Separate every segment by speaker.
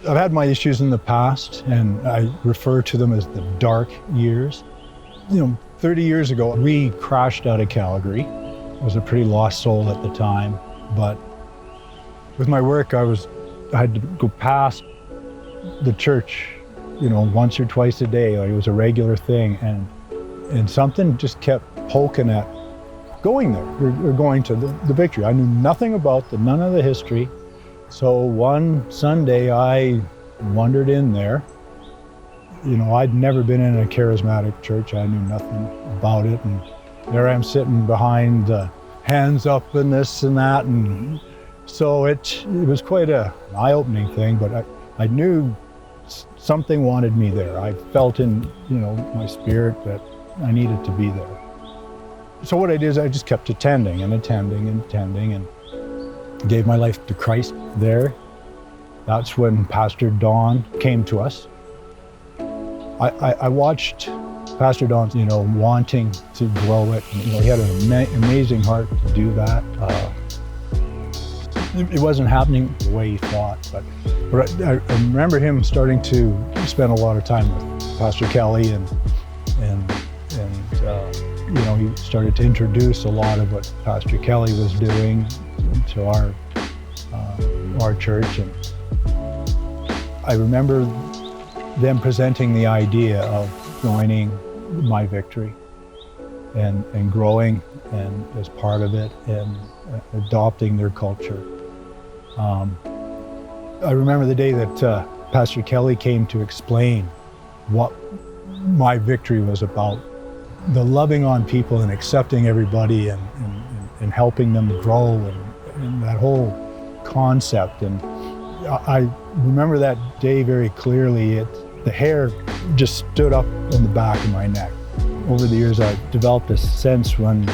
Speaker 1: I've had my issues in the past, and I refer to them as the dark years. 30 years ago, we crashed out of Calgary. I was a pretty lost soul at the time, but with my work, I had to go past the church, once or twice a day. Like, it was a regular thing, and something just kept poking at going there. We're going to the Victory. I knew nothing about none of the history. So one Sunday I wandered in there. I'd never been in a charismatic church. I knew nothing about it. And there I am sitting behind the hands up and this and that. And so it was quite an eye-opening thing, but I knew something wanted me there. I felt in, my spirit that I needed to be there. So what I did is I just kept attending and gave my life to Christ there. That's when Pastor Don came to us. I watched Pastor Don, wanting to grow it. He had an amazing heart to do that. It wasn't happening the way he thought, but I remember him starting to spend a lot of time with Pastor Kelly, and he started to introduce a lot of what Pastor Kelly was doing to our church. And I remember them presenting the idea of joining MyVictory and growing and as part of it and adopting their culture. I remember the day that Pastor Kelly came to explain what MyVictory was about. The loving on people and accepting everybody and helping them grow and that whole concept. And I remember that day very clearly. The hair just stood up on the back of my neck. Over the years, I've developed a sense when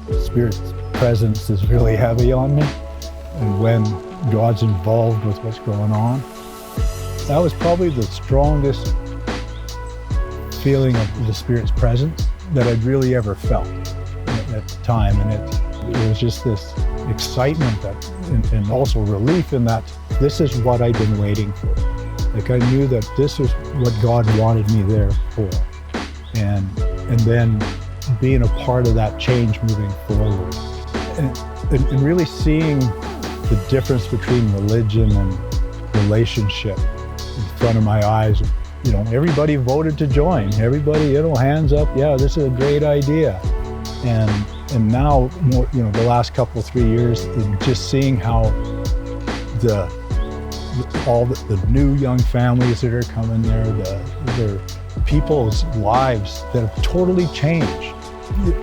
Speaker 1: the Spirit's presence is really heavy on me and when God's involved with what's going on. That was probably the strongest feeling of the Spirit's presence that I'd really ever felt at the time. And it was just this excitement and also relief in that this is what I'd been waiting for. Like, I knew that this is what God wanted me there for. And then being a part of that change moving forward. And really seeing the difference between religion and relationship in front of my eyes. Everybody voted to join. Everybody, hands up, yeah, this is a great idea. And now, more, the last couple, 3 years, in just seeing how all the new young families that are coming there, the people's lives that have totally changed.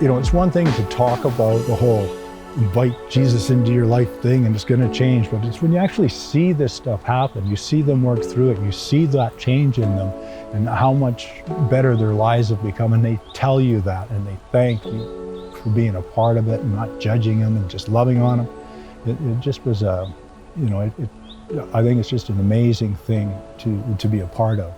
Speaker 1: It's one thing to talk about the whole invite Jesus into your life thing and it's going to change, but it's when you actually see this stuff happen, you see them work through it, you see that change in them and how much better their lives have become, and they tell you that and they thank you for being a part of it and not judging them and just loving on them. It just was I think it's just an amazing thing to be a part of.